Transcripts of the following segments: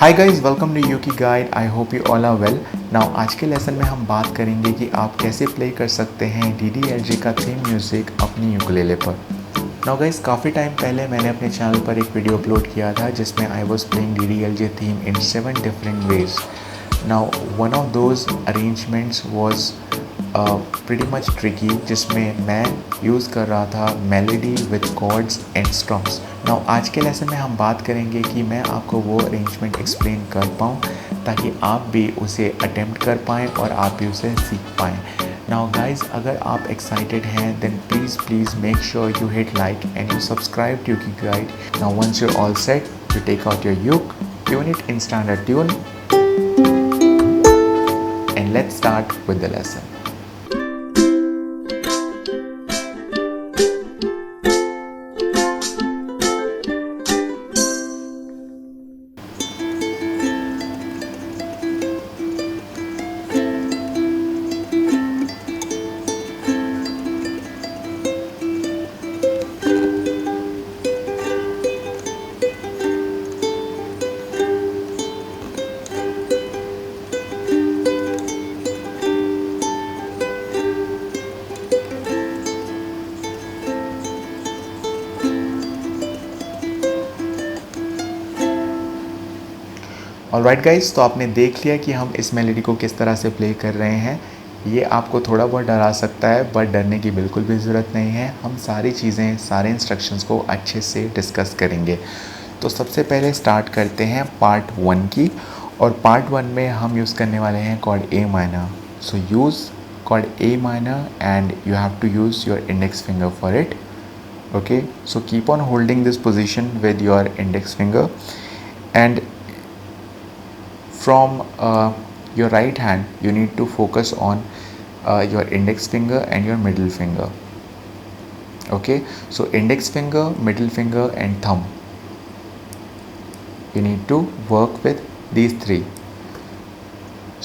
Hi guys, welcome to uke guide. I hope you all are well. Now आज के lesson में हम बात करेंगे कि आप कैसे प्ले कर सकते हैं DDLJ का थीम म्यूज़िक अपनी यूकेलेले पर। नाउ गाइस, काफ़ी टाइम पहले मैंने अपने चैनल पर एक वीडियो अपलोड किया था जिसमें I was playing DDLJ theme in 7 different ways. Now one of those arrangements was pretty much tricky, जिसमें मैं यूज़ कर रहा था melody with chords and strums. Now आज के लेसन में हम बात करेंगे कि मैं आपको वो अरेंजमेंट एक्सप्लेन कर पाऊँ ताकि आप भी उसे अटेम्प्ट कर पाएँ और आप भी उसे सीख पाएँ। नाउ गाइज, अगर आप एक्साइटेड हैं then please make sure you hit like and you subscribe to uke guide. Now once you all set, you take out your uke, tune it in standard tune and let's start with the lesson. Alright guys, तो आपने देख लिया कि हम इस melody को किस तरह से प्ले कर रहे हैं। ये आपको थोड़ा बहुत डरा सकता है, बट डरने की बिल्कुल भी ज़रूरत नहीं है। हम सारी चीज़ें, सारे इंस्ट्रक्शंस को अच्छे से डिस्कस करेंगे। तो सबसे पहले स्टार्ट करते हैं पार्ट 1 की, और पार्ट 1 में हम यूज़ करने वाले हैं chord A minor. So use chord A minor and you have to use your index finger for it. Okay, so keep on holding this position with your index finger, and from your right hand you need to focus on your index finger and your middle finger. Okay, so index finger, middle finger and thumb, you need to work with these three.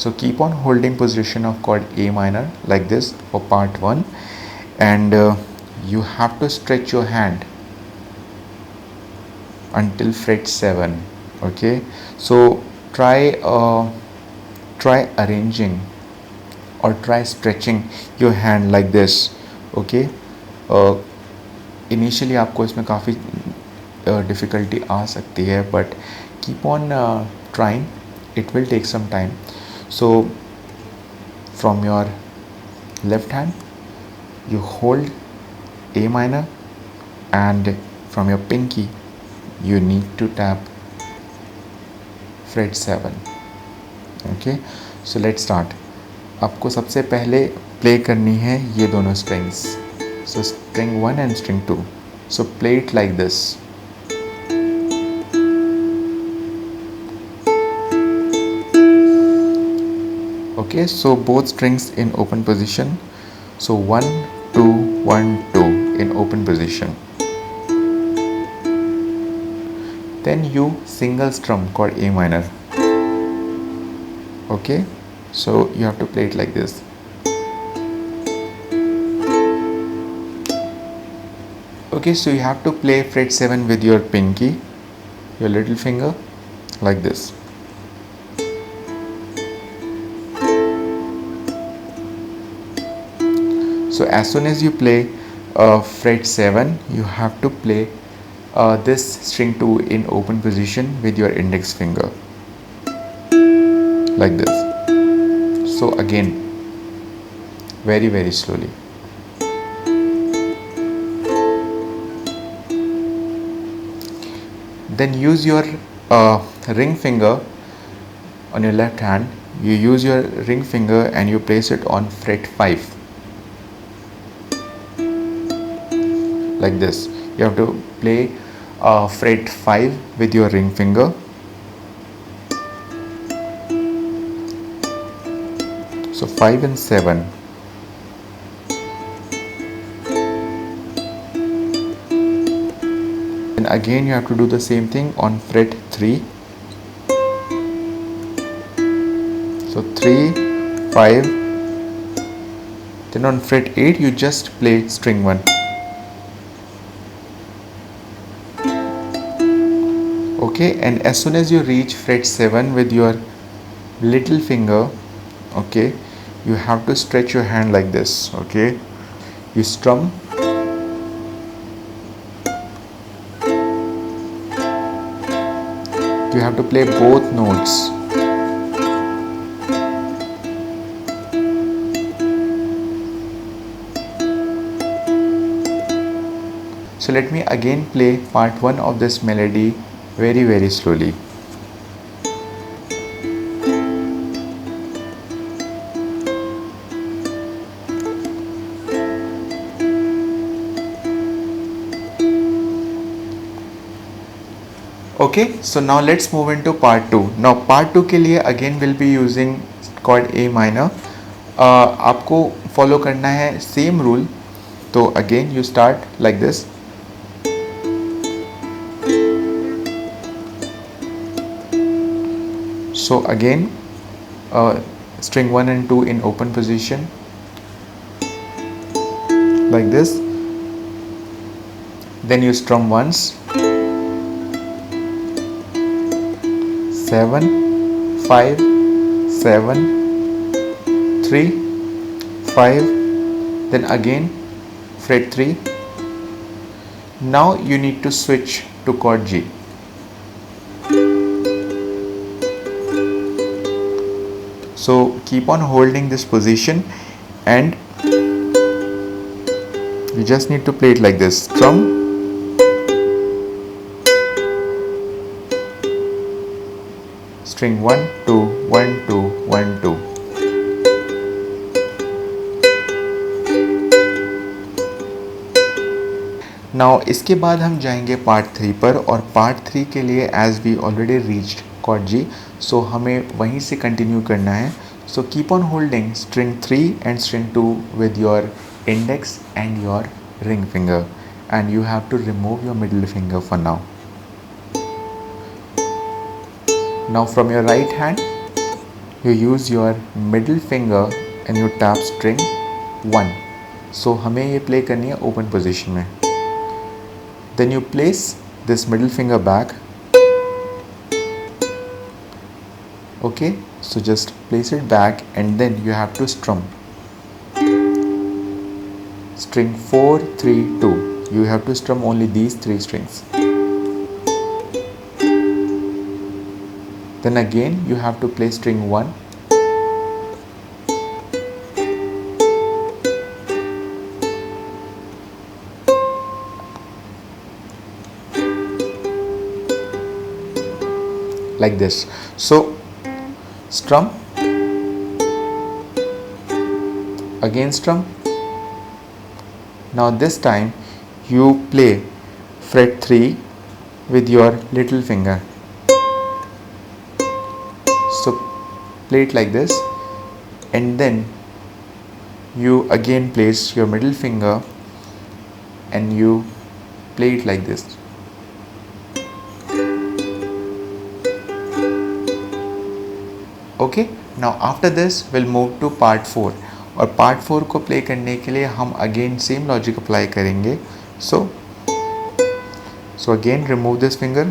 So keep on holding position of chord A minor like this for part 1, and you have to stretch your hand until fret 7. Okay, so try arranging or try stretching your hand like this. Okay, initially आपको इसमें काफ़ी difficulty आ सकती है, but keep on trying. It will take some time. So from your left hand you hold A minor, and from your pinky you need to tap fret 7. Okay, so let's start. आपको सबसे पहले play करनी है ये दोनों strings. So string 1 and string 2. So play it like this. Okay, so both strings in open position. So 1 2 1 2 in open position. Then you single strum chord A minor. Okay, so you have to play it like this. Okay, so you have to play fret 7 with your pinky, your little finger, like this. So as soon as you play fret 7, you have to play this string 2 in open position with your index finger, like this. So again, very slowly. Then use your ring finger on your left hand. You use your ring finger and you place it on fret 5. Like this. You have to play fret 5 with your ring finger. So 5 and 7. And again you have to do the same thing on fret 3. So 3 5. Then on fret 8 you just play string 1. Okay, and as soon as you reach fret 7 with your little finger, okay, you have to stretch your hand like this. Okay, you strum, you have to play both notes. So let me again play part 1 of this melody very slowly. Okay, so now let's move into part 2. Now part 2 के लिए again we'll be using chord A minor. आपको follow करना है same rule. तो again you start like this. So again string 1 and 2 in open position like this. Then you strum once, 7, 5, 7, 3, 5, then again fret 3. Now you need to switch to chord G. So keep on holding this position and you just need to play it like this. Strum, string 1, 2, 1, 2, 1, 2. Now इसके बाद हम जाएंगे part 3 पर, और part 3 के लिए as we already reached chord G, so हमें वहीं से कंटिन्यू करना है. So keep on holding string 3 and string 2 with your index and your ring finger, and you have to remove your middle finger for now. Now from your right hand you use your middle finger and you tap string 1. सो हमें ये play करनी है open position में. Then you place this middle finger back. Okay, so just place it back and then you have to strum. String 4, 3, 2. You have to strum only these 3 strings. Then again you have to play string 1. Like this. So strum, again strum. Now this time you play fret 3 with your little finger. So play it like this, and then you again place your middle finger and you play it like this. Okay, now after this we'll move to part 4, और part 4 को play करने के लिए हम again same logic apply करेंगे. So again remove this finger,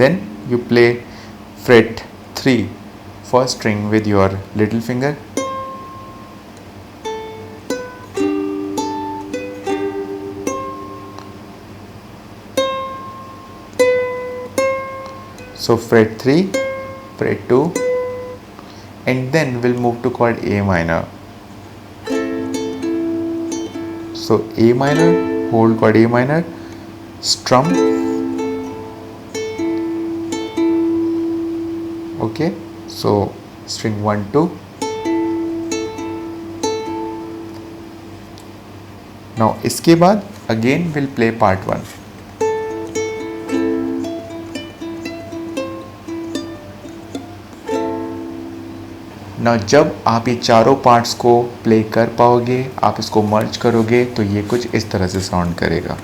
then you play fret 3 first string with your little finger. So fret 3, fret 2, and then we'll move to chord A minor. So A minor, hold chord A minor, strum. Okay, so string 1, 2. Now इसके बाद again we'll play part 1. ना जब आप ये चारों parts को play कर पाओगे, आप इसको मर्ज करोगे तो ये कुछ इस तरह से साउंड करेगा.